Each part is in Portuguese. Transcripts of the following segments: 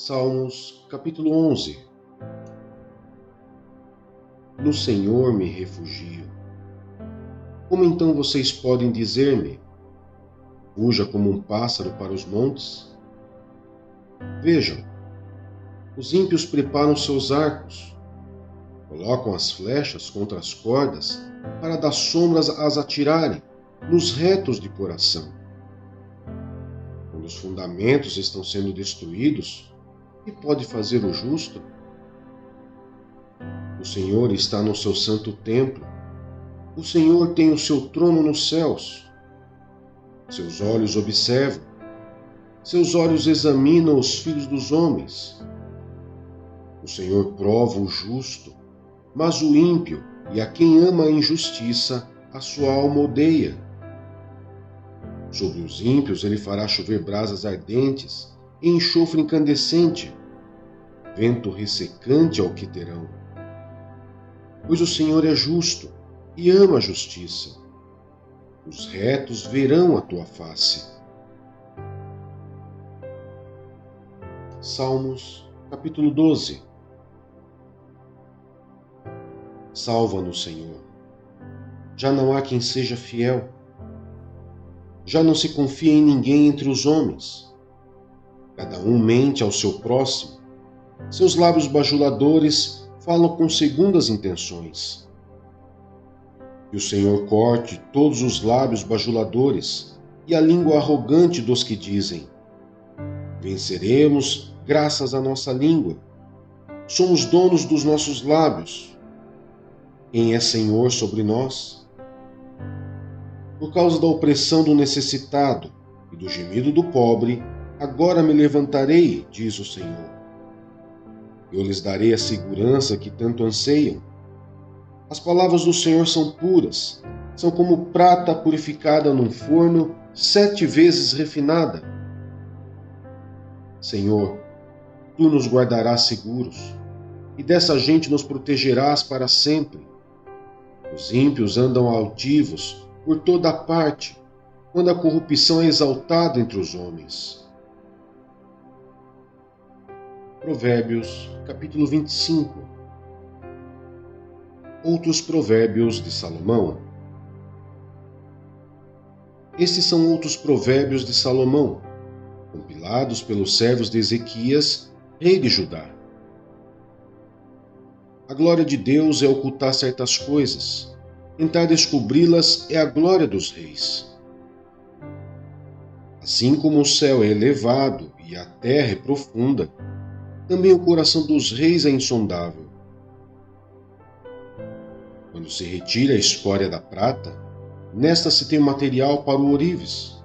Salmos capítulo 11. No Senhor me refugio. Como então vocês podem dizer-me: fuja como um pássaro para os montes? Vejam, os ímpios preparam seus arcos, colocam as flechas contra as cordas para das sombras as atirarem nos retos de coração. Quando os fundamentos estão sendo destruídos, o que pode fazer o justo? O Senhor está no seu santo templo. O Senhor tem o seu trono nos céus. Seus olhos observam, seus olhos examinam os filhos dos homens. O Senhor prova o justo, mas o ímpio e a quem ama a injustiça, a sua alma odeia. Sobre os ímpios ele fará chover brasas ardentes e enxofre incandescente, vento ressecante ao que terão. Pois o Senhor é justo e ama a justiça. Os retos verão a tua face. Salmos capítulo 12. Salva-nos, Senhor. Já não há quem seja fiel. Já não se confia em ninguém entre os homens. Cada um mente ao seu próximo. Seus lábios bajuladores falam com segundas intenções. Que o Senhor corte todos os lábios bajuladores e a língua arrogante dos que dizem: venceremos graças à nossa língua. Somos donos dos nossos lábios. Quem é Senhor sobre nós? Por causa da opressão do necessitado e do gemido do pobre, agora me levantarei, diz o Senhor. Eu lhes darei a segurança que tanto anseiam. As palavras do Senhor são puras, são como prata purificada num forno 7 vezes refinada. Senhor, tu nos guardarás seguros, e dessa gente nos protegerás para sempre. Os ímpios andam altivos por toda a parte, quando a corrupção é exaltada entre os homens. Provérbios, capítulo 25. Outros provérbios de Salomão. Estes são outros provérbios de Salomão, compilados pelos servos de Ezequias, rei de Judá. A glória de Deus é ocultar certas coisas. Tentar descobri-las é a glória dos reis. Assim como o céu é elevado e a terra é profunda, também o coração dos reis é insondável. Quando se retira a escória da prata, nesta se tem o material para o ourives.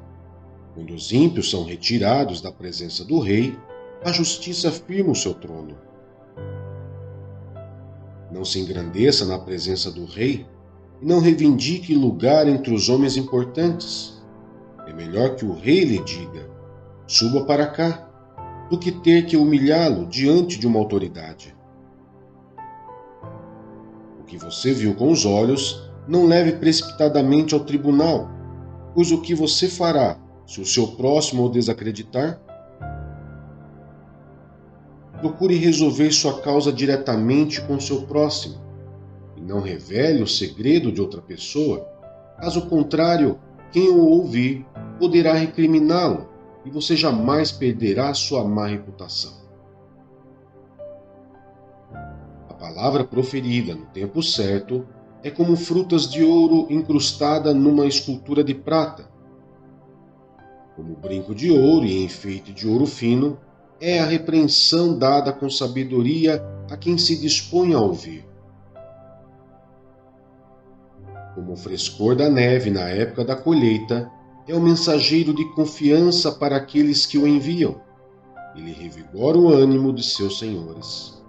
Quando os ímpios são retirados da presença do rei, a justiça firma o seu trono. Não se engrandeça na presença do rei e não reivindique lugar entre os homens importantes. É melhor que o rei lhe diga: suba para cá, do que ter que humilhá-lo diante de uma autoridade. O que você viu com os olhos, não leve precipitadamente ao tribunal, pois o que você fará, se o seu próximo o desacreditar? Procure resolver sua causa diretamente com seu próximo, e não revele o segredo de outra pessoa. Caso contrário, quem o ouvir poderá recriminá-lo, e você jamais perderá sua má reputação. A palavra proferida no tempo certo é como frutas de ouro incrustada numa escultura de prata. Como brinco de ouro e enfeite de ouro fino, é a repreensão dada com sabedoria a quem se dispõe a ouvir. Como o frescor da neve na época da colheita, é o mensageiro de confiança para aqueles que o enviam. Ele revigora o ânimo de seus senhores.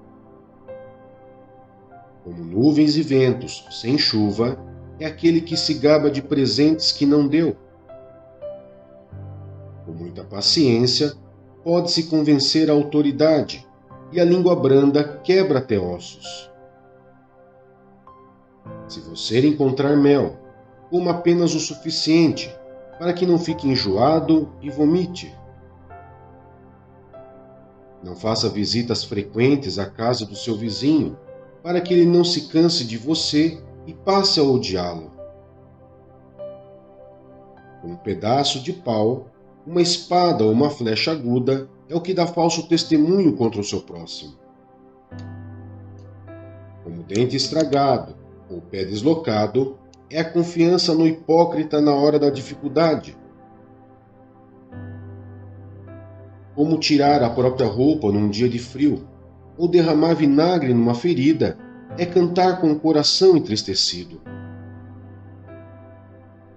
Como nuvens e ventos sem chuva, é aquele que se gaba de presentes que não deu. Com muita paciência, pode-se convencer a autoridade, e a língua branda quebra até ossos. Se você encontrar mel, coma apenas o suficiente, para que não fique enjoado e vomite. Não faça visitas frequentes à casa do seu vizinho, para que ele não se canse de você e passe a odiá-lo. Um pedaço de pau, uma espada ou uma flecha aguda é o que dá falso testemunho contra o seu próximo. Como dente estragado ou pé deslocado, é a confiança no hipócrita na hora da dificuldade. Como tirar a própria roupa num dia de frio, ou derramar vinagre numa ferida, é cantar com o coração entristecido.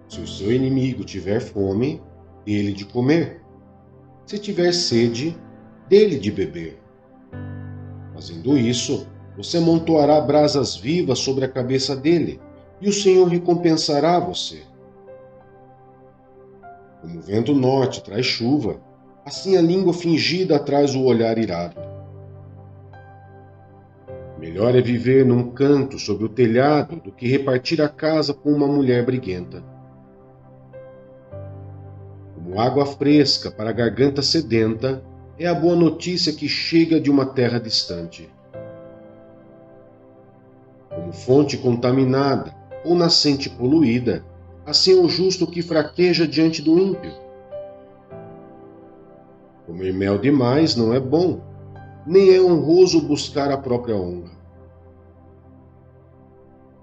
Se o seu inimigo tiver fome, dê-lhe de comer. Se tiver sede, dê-lhe de beber. Fazendo isso, você amontoará brasas vivas sobre a cabeça dele, e o Senhor recompensará você. Como o vento norte traz chuva, assim a língua fingida traz o olhar irado. Melhor é viver num canto sob o telhado do que repartir a casa com uma mulher briguenta. Como água fresca para a garganta sedenta, é a boa notícia que chega de uma terra distante. Como fonte contaminada ou nascente poluída, assim é o justo que fraqueja diante do ímpio. Comer mel demais não é bom, nem é honroso buscar a própria honra.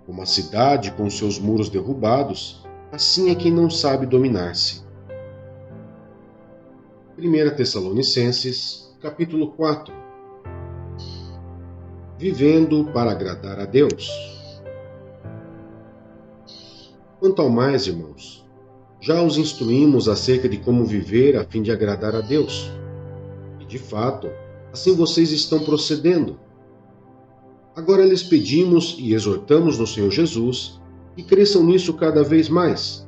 Como a cidade com seus muros derrubados, assim é quem não sabe dominar-se. 1 Tessalonicenses, capítulo 4. Vivendo para agradar a Deus. Quanto ao mais, irmãos, já os instruímos acerca de como viver a fim de agradar a Deus. E, de fato, assim vocês estão procedendo. Agora lhes pedimos e exortamos no Senhor Jesus que cresçam nisso cada vez mais,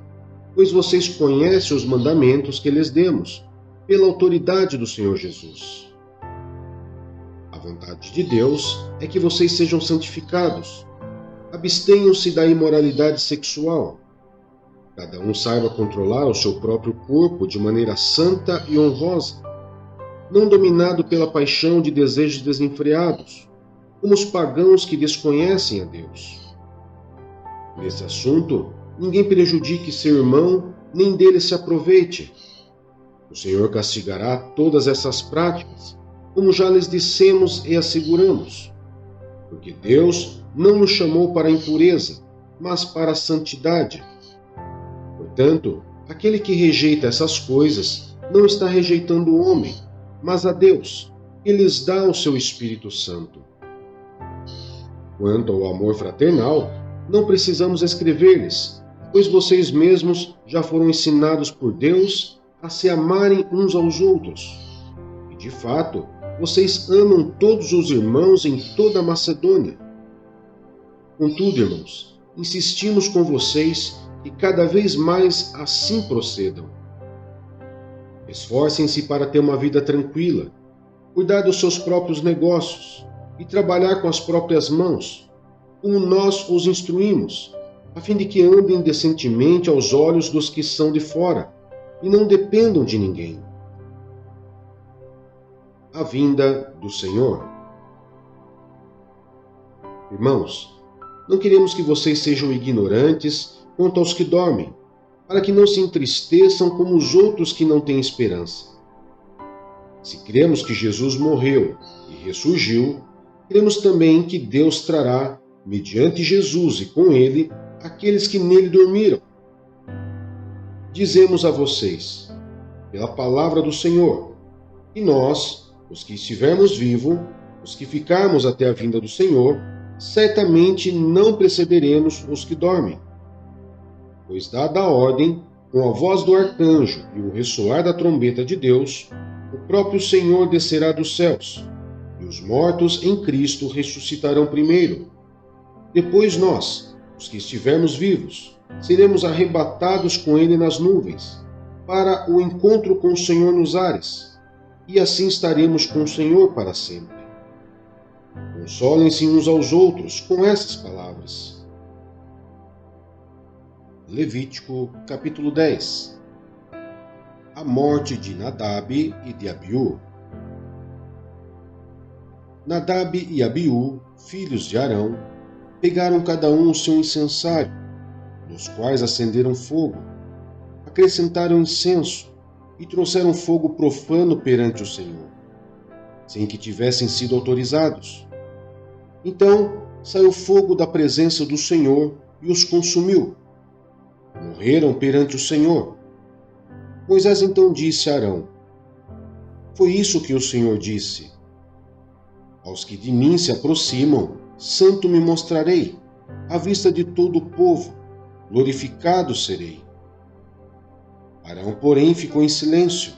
pois vocês conhecem os mandamentos que lhes demos, pela autoridade do Senhor Jesus. A vontade de Deus é que vocês sejam santificados. Abstenham-se da imoralidade sexual. Cada um saiba controlar o seu próprio corpo de maneira santa e honrosa, não dominado pela paixão de desejos desenfreados, como os pagãos que desconhecem a Deus. Nesse assunto, ninguém prejudique seu irmão, nem dele se aproveite. O Senhor castigará todas essas práticas, como já lhes dissemos e asseguramos, porque Deus não nos chamou para a impureza, mas para a santidade. Portanto, aquele que rejeita essas coisas não está rejeitando o homem, mas a Deus, que lhes dá o seu Espírito Santo. Quanto ao amor fraternal, não precisamos escrever-lhes, pois vocês mesmos já foram ensinados por Deus a se amarem uns aos outros. E, de fato, vocês amam todos os irmãos em toda a Macedônia. Contudo, irmãos, insistimos com vocês que cada vez mais assim procedam. Esforcem-se para ter uma vida tranquila, cuidar dos seus próprios negócios e trabalhar com as próprias mãos, como nós os instruímos, a fim de que andem decentemente aos olhos dos que são de fora e não dependam de ninguém. A vinda do Senhor. Irmãos, não queremos que vocês sejam ignorantes quanto aos que dormem, para que não se entristeçam como os outros que não têm esperança. Se cremos que Jesus morreu e ressurgiu, cremos também que Deus trará, mediante Jesus e com ele, aqueles que nele dormiram. Dizemos a vocês, pela palavra do Senhor, que nós, os que estivermos vivos, os que ficarmos até a vinda do Senhor, certamente não precederemos os que dormem. Pois dada a ordem, com a voz do arcanjo e o ressoar da trombeta de Deus, o próprio Senhor descerá dos céus, e os mortos em Cristo ressuscitarão primeiro. Depois nós, os que estivermos vivos, seremos arrebatados com ele nas nuvens, para o encontro com o Senhor nos ares, e assim estaremos com o Senhor para sempre. Consolem-se uns aos outros com essas palavras. Levítico, capítulo 10. A morte de Nadab e de Abiú. Nadab e Abiú, filhos de Arão, pegaram cada um o seu incensário, nos quais acenderam fogo, acrescentaram incenso e trouxeram fogo profano perante o Senhor, sem que tivessem sido autorizados. Então saiu fogo da presença do Senhor e os consumiu. Morreram perante o Senhor. Moisés então disse a Arão: Foi isso que o Senhor disse: Aos que de mim se aproximam, santo me mostrarei, à vista de todo o povo, glorificado serei. Arão, porém, ficou em silêncio.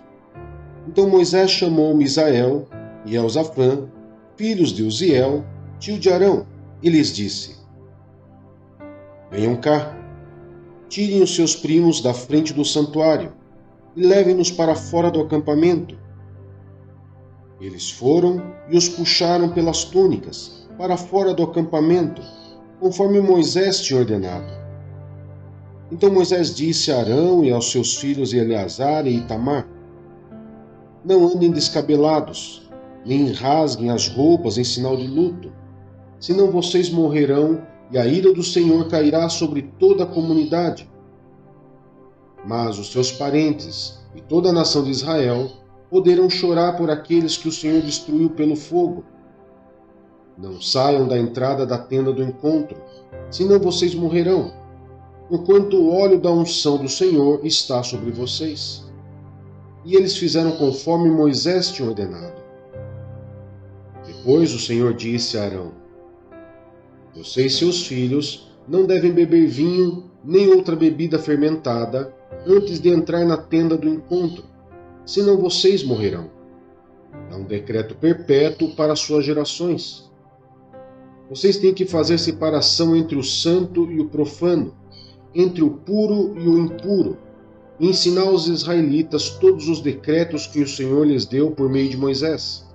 Então Moisés chamou Misael e Elzafã, filhos de Uziel, tio de Arão, e lhes disse: Venham cá, tirem os seus primos da frente do santuário e levem-nos para fora do acampamento. Eles foram e os puxaram pelas túnicas para fora do acampamento, conforme Moisés tinha ordenado. Então Moisés disse a Arão e aos seus filhos Eleazar e Itamar: Não andem descabelados, nem rasguem as roupas em sinal de luto, senão vocês morrerão e a ira do Senhor cairá sobre toda a comunidade. Mas os seus parentes e toda a nação de Israel poderão chorar por aqueles que o Senhor destruiu pelo fogo. Não saiam da entrada da tenda do encontro, senão vocês morrerão, porquanto o óleo da unção do Senhor está sobre vocês. E eles fizeram conforme Moisés tinha ordenado. Depois o Senhor disse a Arão: Você e seus filhos não devem beber vinho nem outra bebida fermentada antes de entrar na tenda do encontro, senão vocês morrerão. É um decreto perpétuo para suas gerações. Vocês têm que fazer separação entre o santo e o profano, entre o puro e o impuro, e ensinar aos israelitas todos os decretos que o Senhor lhes deu por meio de Moisés.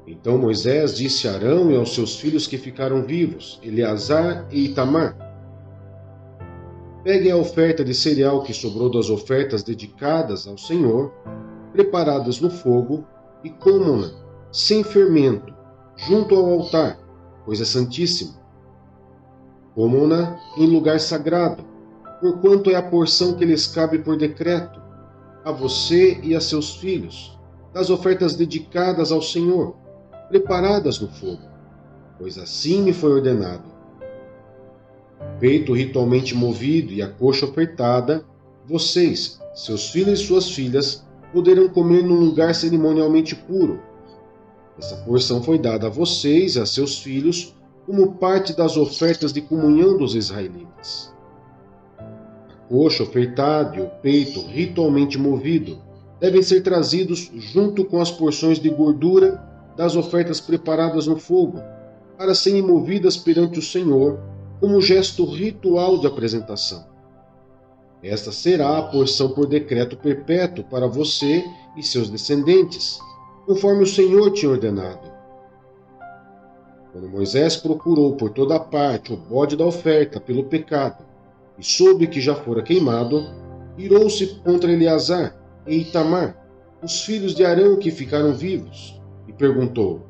Então Moisés disse a Arão e aos seus filhos que ficaram vivos, Eleazar e Itamar: Peguem a oferta de cereal que sobrou das ofertas dedicadas ao Senhor, preparadas no fogo, e comam-na, sem fermento, junto ao altar, pois é santíssimo. Comam-na em lugar sagrado, porquanto é a porção que lhes cabe por decreto, a você e a seus filhos, das ofertas dedicadas ao Senhor, preparadas no fogo, pois assim me foi ordenado. O peito ritualmente movido e a coxa ofertada, vocês, seus filhos e suas filhas, poderão comer num lugar cerimonialmente puro. Essa porção foi dada a vocês e a seus filhos como parte das ofertas de comunhão dos israelitas. A coxa ofertada e o peito ritualmente movido devem ser trazidos junto com as porções de gordura das ofertas preparadas no fogo, para serem movidas perante o Senhor como gesto ritual de apresentação. Esta será a porção por decreto perpétuo para você e seus descendentes, conforme o Senhor tinha ordenado. Quando Moisés procurou por toda parte o bode da oferta pelo pecado, e soube que já fora queimado, irou-se contra Eleazar e Itamar, os filhos de Arão que ficaram vivos, e perguntou: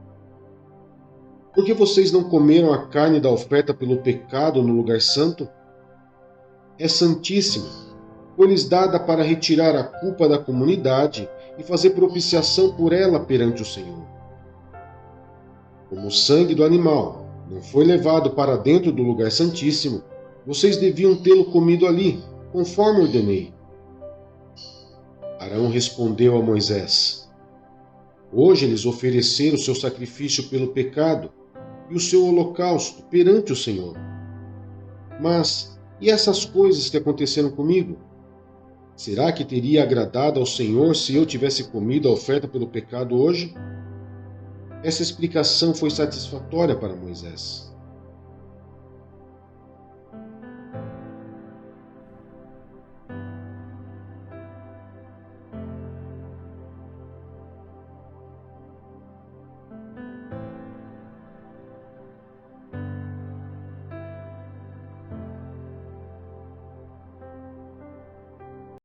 Por que vocês não comeram a carne da oferta pelo pecado no lugar santo? É santíssima, foi-lhes dada para retirar a culpa da comunidade e fazer propiciação por ela perante o Senhor. Como o sangue do animal não foi levado para dentro do lugar santíssimo, vocês deviam tê-lo comido ali, conforme ordenei. Arão respondeu a Moisés: Hoje eles ofereceram o seu sacrifício pelo pecado e o seu holocausto perante o Senhor. Mas, e essas coisas que aconteceram comigo? Será que teria agradado ao Senhor se eu tivesse comido a oferta pelo pecado hoje? Essa explicação foi satisfatória para Moisés.